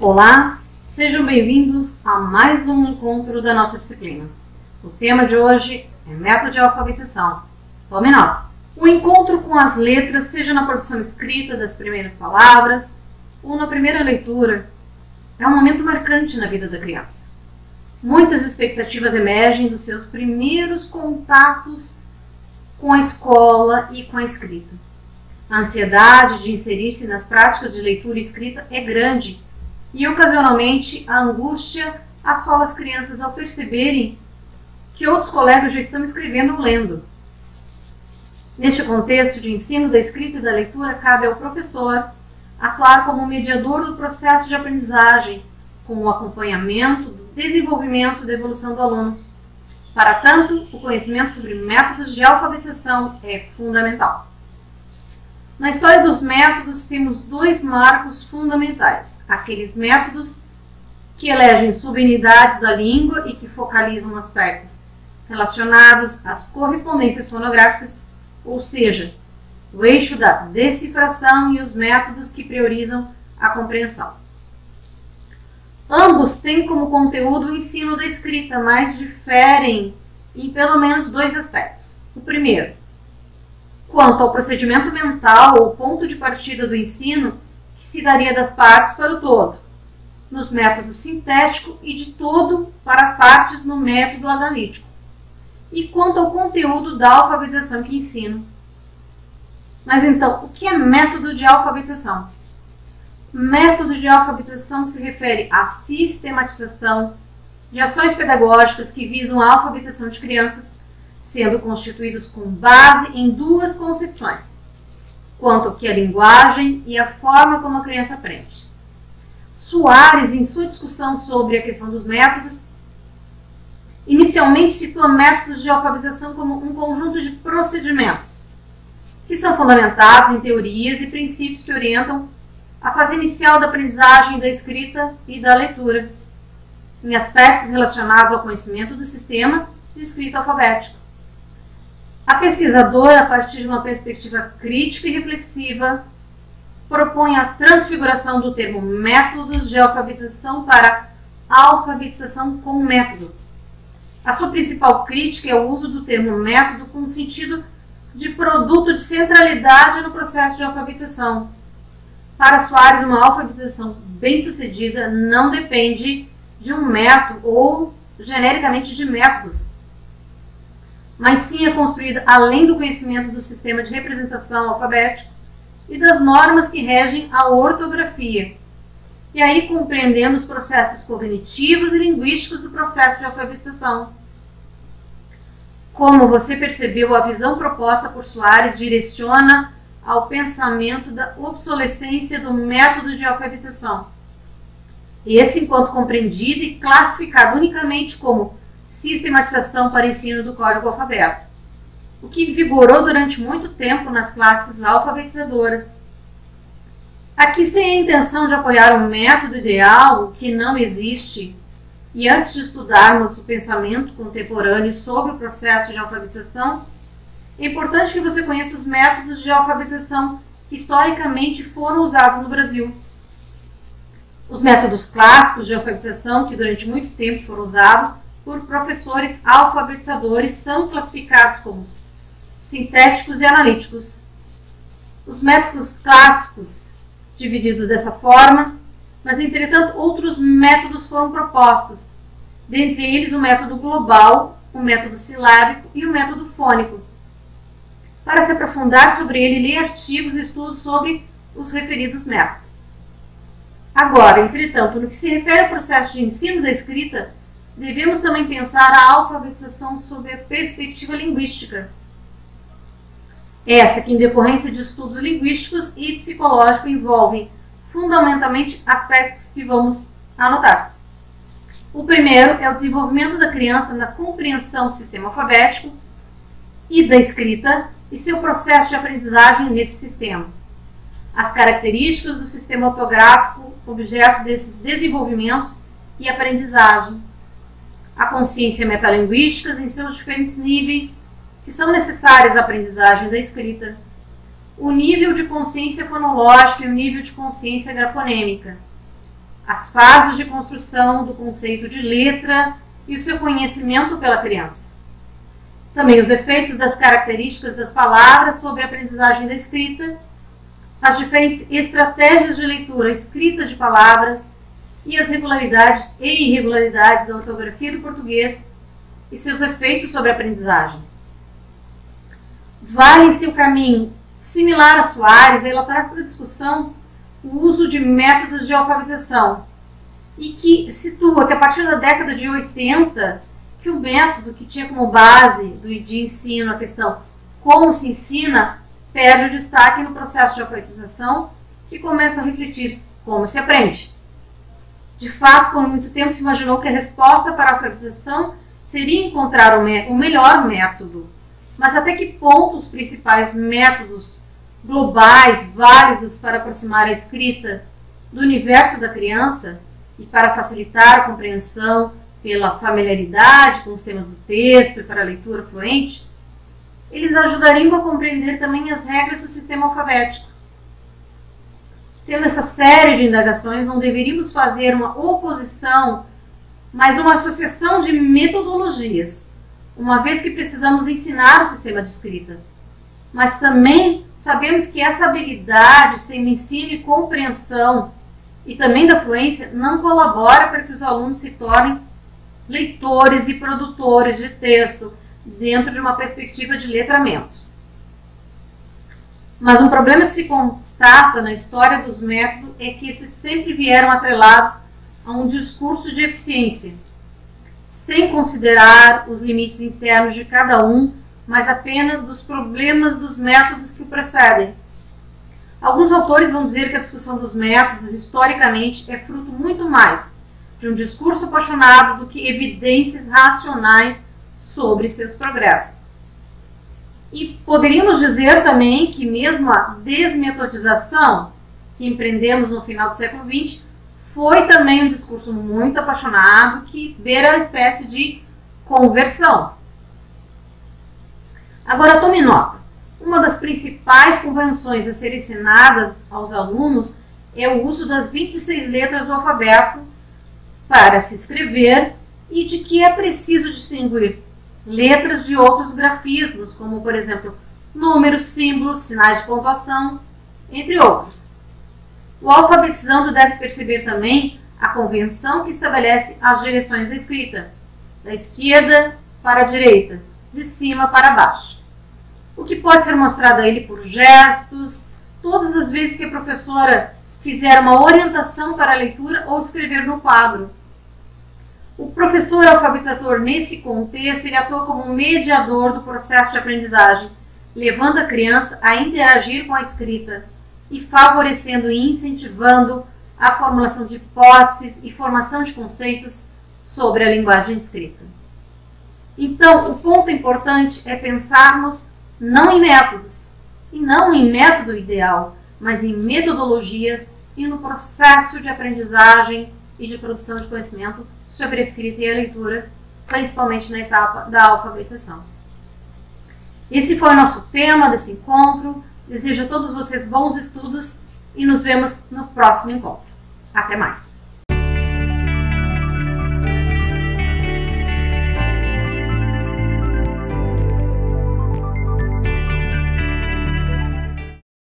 Olá, sejam bem-vindos a mais um encontro da nossa disciplina. O tema de hoje é método de alfabetização. Tome nota. O encontro com as letras, seja na produção escrita das primeiras palavras ou na primeira leitura, é um momento marcante na vida da criança. Muitas expectativas emergem dos seus primeiros contatos com a escola e com a escrita. A ansiedade de inserir-se nas práticas de leitura e escrita é grande e, ocasionalmente, a angústia assola as crianças ao perceberem que outros colegas já estão escrevendo ou lendo. Neste contexto de ensino da escrita e da leitura, cabe ao professor atuar como mediador do processo de aprendizagem, com o acompanhamento do desenvolvimento e da evolução do aluno. Para tanto, o conhecimento sobre métodos de alfabetização é fundamental. Na história dos métodos, temos dois marcos fundamentais: aqueles métodos que elegem subunidades da língua e que focalizam aspectos relacionados às correspondências fonográficas, ou seja, o eixo da decifração, e os métodos que priorizam a compreensão. Ambos têm como conteúdo o ensino da escrita, mas diferem em pelo menos dois aspectos. O primeiro, quanto ao procedimento mental ou ponto de partida do ensino, que se daria das partes para o todo, nos métodos sintético, e de todo para as partes no método analítico. E quanto ao conteúdo da alfabetização que ensino. Mas então, o que é método de alfabetização? Método de alfabetização se refere à sistematização de ações pedagógicas que visam a alfabetização de crianças, sendo constituídos com base em duas concepções, quanto ao que é a linguagem e a forma como a criança aprende. Soares, em sua discussão sobre a questão dos métodos, inicialmente situa métodos de alfabetização como um conjunto de procedimentos, que são fundamentados em teorias e princípios que orientam a fase inicial da aprendizagem da escrita e da leitura, em aspectos relacionados ao conhecimento do sistema de escrita alfabética. A pesquisadora, a partir de uma perspectiva crítica e reflexiva, propõe a transfiguração do termo métodos de alfabetização para alfabetização com método. A sua principal crítica é o uso do termo método com o sentido de produto de centralidade no processo de alfabetização. Para Soares, uma alfabetização bem-sucedida não depende de um método ou, genericamente, de métodos, mas sim é construída além do conhecimento do sistema de representação alfabético e das normas que regem a ortografia, e aí compreendendo os processos cognitivos e linguísticos do processo de alfabetização. Como você percebeu, a visão proposta por Soares direciona ao pensamento da obsolescência do método de alfabetização. Esse, enquanto compreendido e classificado unicamente como sistematização para ensino do código alfabeto, o que vigorou durante muito tempo nas classes alfabetizadoras. Aqui, sem a intenção de apoiar um método ideal que não existe, e antes de estudarmos o pensamento contemporâneo sobre o processo de alfabetização, é importante que você conheça os métodos de alfabetização que historicamente foram usados no Brasil. Os métodos clássicos de alfabetização, que durante muito tempo foram usados por professores alfabetizadores, são classificados como sintéticos e analíticos. Os métodos clássicos, divididos dessa forma, mas entretanto outros métodos foram propostos, dentre eles o método global, o método silábico e o método fônico. Para se aprofundar sobre ele, leia artigos e estudos sobre os referidos métodos. Agora, entretanto, no que se refere ao processo de ensino da escrita, devemos também pensar a alfabetização sob a perspectiva linguística. Essa que, em decorrência de estudos linguísticos e psicológicos, envolve fundamentalmente aspectos que vamos anotar. O primeiro é o desenvolvimento da criança na compreensão do sistema alfabético e da escrita e seu processo de aprendizagem nesse sistema. As características do sistema ortográfico, objeto desses desenvolvimentos e aprendizagem. A consciência metalinguística em seus diferentes níveis, que são necessárias à aprendizagem da escrita. O nível de consciência fonológica e o nível de consciência grafonêmica. as fases de construção do conceito de letra e o seu conhecimento pela criança. Também os efeitos das características das palavras sobre a aprendizagem da escrita, as diferentes estratégias de leitura escrita de palavras e as regularidades e irregularidades da ortografia do português e seus efeitos sobre a aprendizagem. Vale em seu caminho similar a Soares, ela traz para discussão o uso de métodos de alfabetização e que situa que a partir da década de 80, que o método que tinha como base de ensino a questão como se ensina, perde o destaque no processo de alfabetização, que começa a refletir como se aprende. De fato, por muito tempo se imaginou que a resposta para a alfabetização seria encontrar o melhor método. Mas até que ponto os principais métodos globais, válidos para aproximar a escrita do universo da criança e para facilitar a compreensão pela familiaridade com os temas do texto e para a leitura fluente, eles ajudariam a compreender também as regras do sistema alfabético. Tendo essa série de indagações, não deveríamos fazer uma oposição, mas uma associação de metodologias, uma vez que precisamos ensinar o sistema de escrita. Mas também sabemos que essa habilidade, sem ensino e compreensão, e também da fluência, não colabora para que os alunos se tornem leitores e produtores de texto dentro de uma perspectiva de letramento. Mas um problema que se constata na história dos métodos é que esses sempre vieram atrelados a um discurso de eficiência, sem considerar os limites internos de cada um, mas apenas dos problemas dos métodos que o precedem. Alguns autores vão dizer que a discussão dos métodos, historicamente, é fruto muito mais de um discurso apaixonado do que evidências racionais sobre seus progressos. E poderíamos dizer também que mesmo a desmetodização que empreendemos no final do século XX foi também um discurso muito apaixonado que beira a espécie de conversão. Agora tome nota, uma das principais convenções a serem ensinadas aos alunos é o uso das 26 letras do alfabeto para se escrever e de que é preciso distinguir letras de outros grafismos, como por exemplo números, símbolos, sinais de pontuação, entre outros. O alfabetizando deve perceber também a convenção que estabelece as direções da escrita, da esquerda para a direita, de cima para baixo. O que pode ser mostrado a ele por gestos, todas as vezes que a professora fizer uma orientação para a leitura ou escrever no quadro. O professor alfabetizador, nesse contexto, ele atua como um mediador do processo de aprendizagem, levando a criança a interagir com a escrita e favorecendo e incentivando a formulação de hipóteses e formação de conceitos sobre a linguagem escrita. Então, o ponto importante é pensarmos não em métodos, e não em método ideal, mas em metodologias e no processo de aprendizagem e de produção de conhecimento sobre a escrita e a leitura, principalmente na etapa da alfabetização. Esse foi o nosso tema desse encontro. Desejo a todos vocês bons estudos e nos vemos no próximo encontro. Até mais!